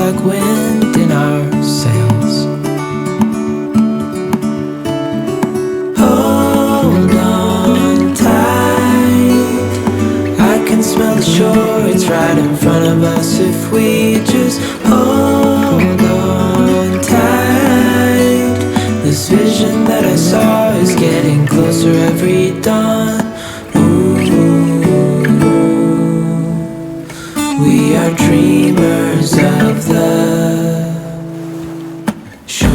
like wind in our sails. Hold on tight, I can smell the shore, it's right in front of us. If we just hold on tight, this vision that I saw is getting closer every dawn. We are dreamers of the shore.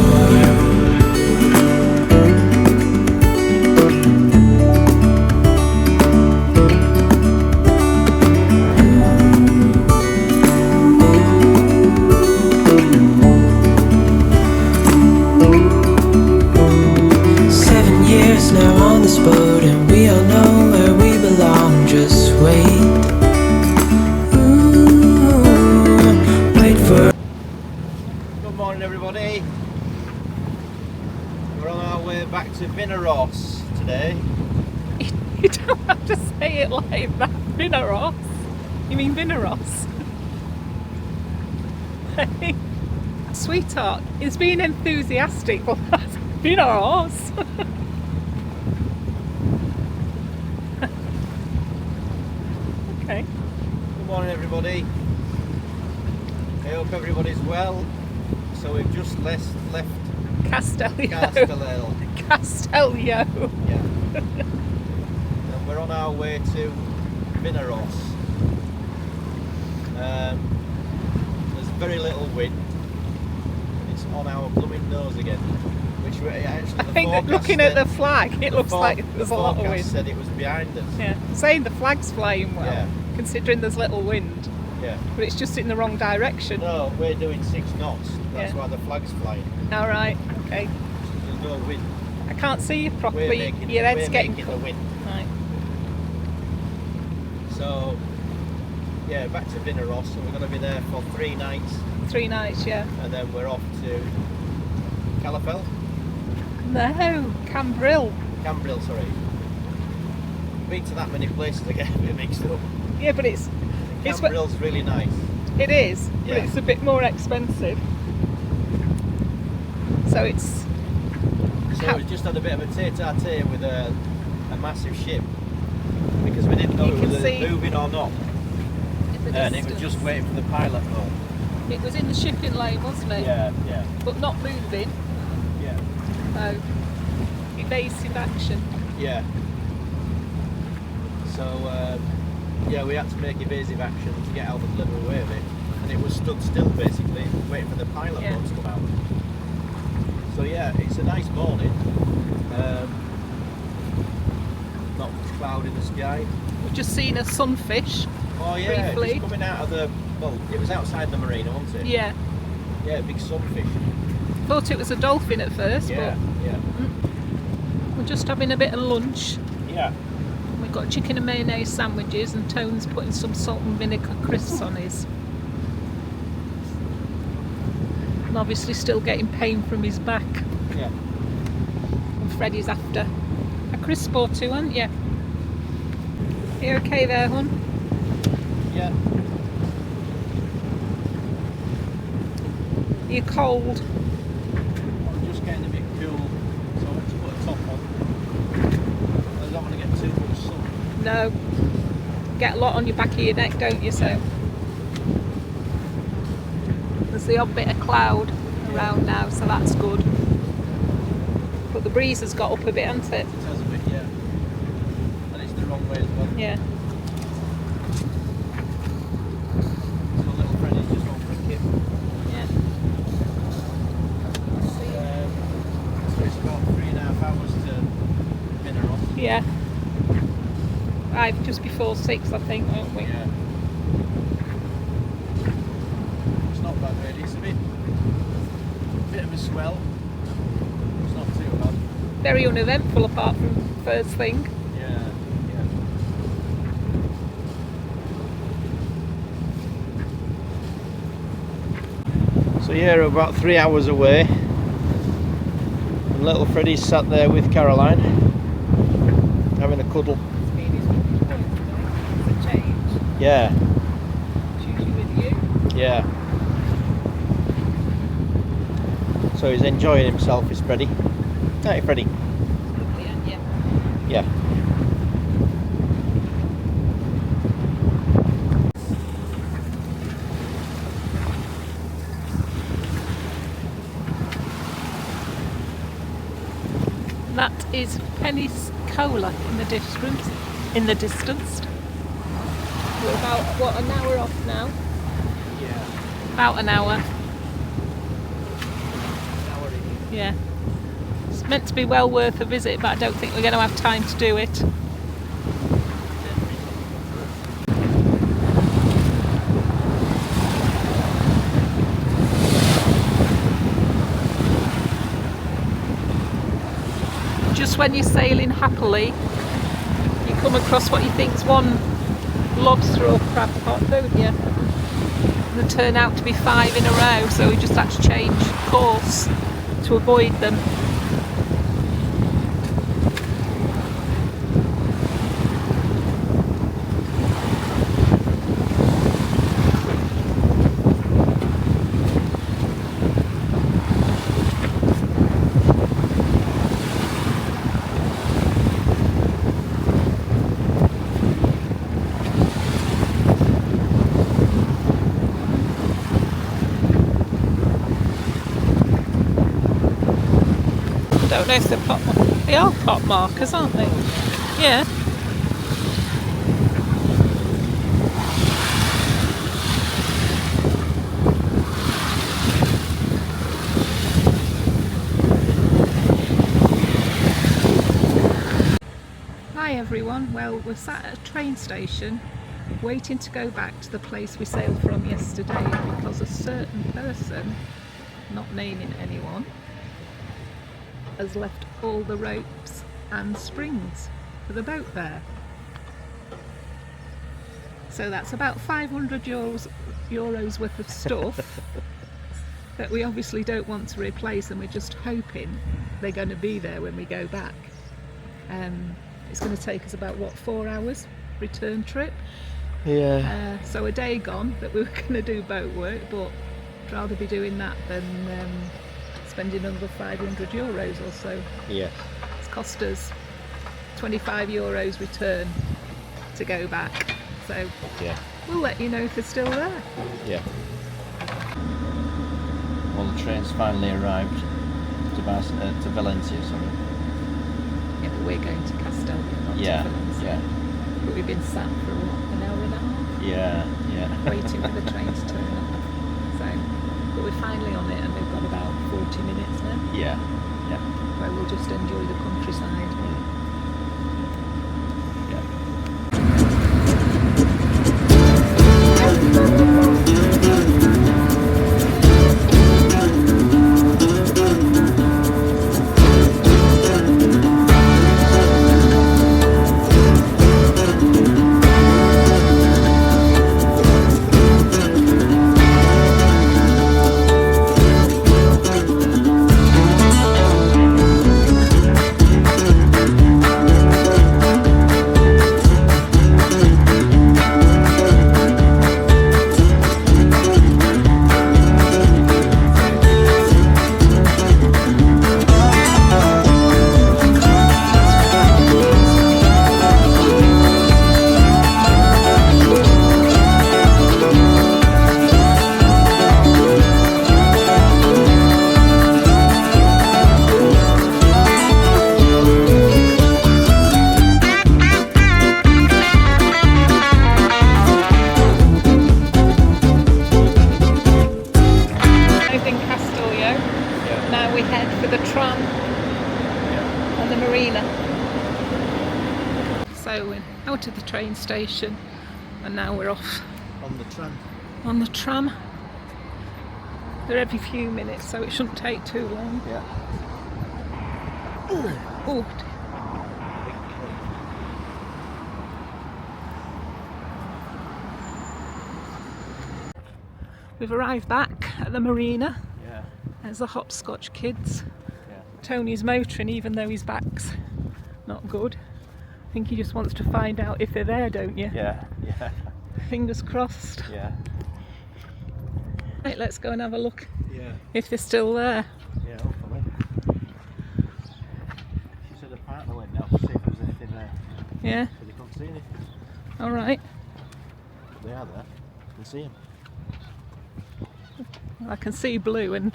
7 years now on this boat, and we all know where we belong. Just wait. Good morning, everybody. We're on our way back to Vinaros today. You don't have to say it like that. Vinaros? You mean Vinaros? Hey, sweetheart, it's being enthusiastic, but that's Vinaros. Okay. Good morning, everybody. I hope everybody's well. So we've just left Castello. Castello. Yeah. And we're on our way to Vinaros. There's very little wind. It's on our blooming nose again. Which we actually, I think that looking at the flag, it looks like there's a lot of wind. Said it was behind us. Yeah, saying the flag's flying well, Yeah. considering there's little wind. Yeah. But it's just in the wrong direction. No, we're doing 6 knots. That's Yeah. why the flag's flying. All right, okay. There's no wind. I can't see you We're properly. making, Your head's we're getting making the wind. Right. So, yeah, back to Vinaros. So we're going to be there for 3 nights, 3 nights, yeah. and then we're off to Calafell? No, Cambril. Cambril, sorry. Been to that many places, I get a bit mixed up. Yeah, but it's Cambril's really nice. it is, Yeah. but it's a bit more expensive. So it's So we just had a bit of a tete-a-tete with a massive ship, because we didn't know You it can was see moving or not, in the and it was distance. just waiting for the pilot though. It was in the shipping lane, wasn't it? Yeah, But not moving. yeah, So evasive action. yeah. So yeah, we had to make evasive action to get out of the little way of it, and it was stood still basically, waiting for the pilot Yeah. boat to come out. So yeah, it's a nice morning. Not much cloud in the sky. We've just seen a sunfish. Oh yeah, Briefly. just coming out of the, well, it was outside the marina, wasn't it? Yeah. Yeah, big sunfish. Thought it was a dolphin at first, Yeah, yeah, but we're just having a bit of lunch. yeah. We've got chicken and mayonnaise sandwiches, and Tone's putting some salt and vinegar crisps on his. And obviously still getting pain from his back. Yeah. And Freddie's after a crisp or two, aren't you? You okay there, hon? Yeah. Are you cold? I'm just getting a bit cool, so I want to put a top on. I don't want to get too much sun. No. Get a lot on your back of your neck, don't you? So there's the odd bit of cloud around now, so that's good. But the breeze has got up a bit, hasn't it? It has a bit, yeah. And it's the wrong way as well. Yeah. So little Freddie's just gone for a kip. Yeah. So it's about 3.5 hours to Vinaros. Yeah. Right, just before 6, I think, won't we? Yeah. It's not bad really, it's a bit of a swell. It's not too bad. Very uneventful apart from first thing. Yeah, yeah. So yeah, we're about 3 hours away. And little Freddie's sat there with Caroline, having a cuddle. It's a change. Yeah, It's usually with you. yeah. So he's enjoying himself, is Freddie. Hey, Freddie. Lovely, aren't you? Yeah. That is Pensacola in the distance. We're about, what, an hour off now? Yeah. About an hour. Yeah. It's meant to be well worth a visit, but I don't think we're going to have time to do it. Just when you're sailing happily, you come across what you think's one lobster or crab pot, don't you? And they turn out to be 5 in a row, so we just had to change course to avoid them. I don't know if they're they are pot markers, aren't they? Yeah. Hi everyone, well we're sat at a train station waiting to go back to the place we sailed from yesterday because a certain person, not naming anyone, has left all the ropes and springs for the boat there. So that's about 500 euros worth of stuff that we obviously don't want to replace, and we're just hoping they're going to be there when we go back. It's going to take us about, what, 4 hours return trip? Yeah. So a day gone that we were going to do boat work, but I'd rather be doing that than spending another 500 euros or so. Yeah. It's cost us 25 euros return to go back. So Yeah. we'll let you know if they're still there. Yeah. Well, the train's finally arrived to Valencia, sorry. Yeah, but we're going to Castello, not Yeah. to Vinaros. Yeah. But we've been sat for what, an hour and a half? Yeah. Yeah. Waiting for the train to turn up. So, but we're finally on it, and we've got about 40 minutes now. Yeah. Yeah. Where we'll just enjoy the countryside. So we're out of the train station and now we're off On the tram. on the tram. They're every few minutes, so it shouldn't take too long. Yeah. Oh, we've arrived back at the marina. Yeah. There's the hopscotch kids. Yeah. Tony's motoring even though his back's not good. I think he just wants to find out if they're there, don't you? Yeah. Yeah. Fingers crossed. Yeah. Right, let's go and have a look Yeah. if they're still there. Yeah. Yeah. Because you can't see anything. All right. They are there. You can see them. I can see blue, and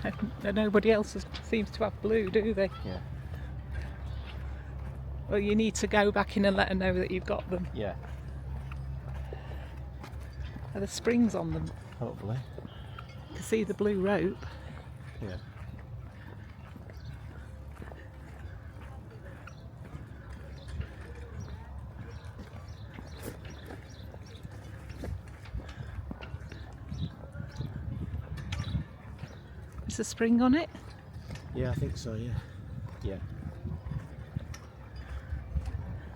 nobody else seems to have blue, do they? Yeah. Well, you need to go back in and let her know that you've got them. Yeah. Are there springs on them? Hopefully. You can see the blue rope. Yeah. Is there a spring on it? Yeah, I think so, yeah. Yeah.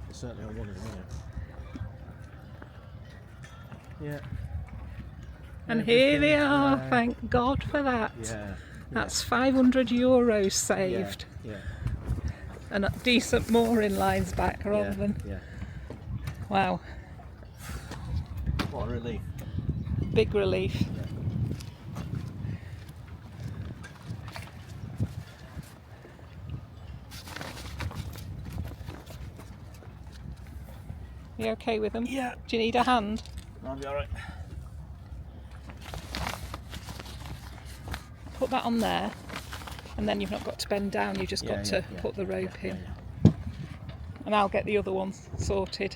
There's certainly on one in there. Yeah. And here they are, there. thank God for that. Yeah. That's €500 saved. Yeah. And decent mooring lines back rather than... Yeah. Wow, What a relief. big relief. Yeah. You okay with them? Yeah. Do you need a hand? I'll be alright. Put that on there, and then you've not got to bend down, you've just got to put the rope in. And I'll get the other ones sorted.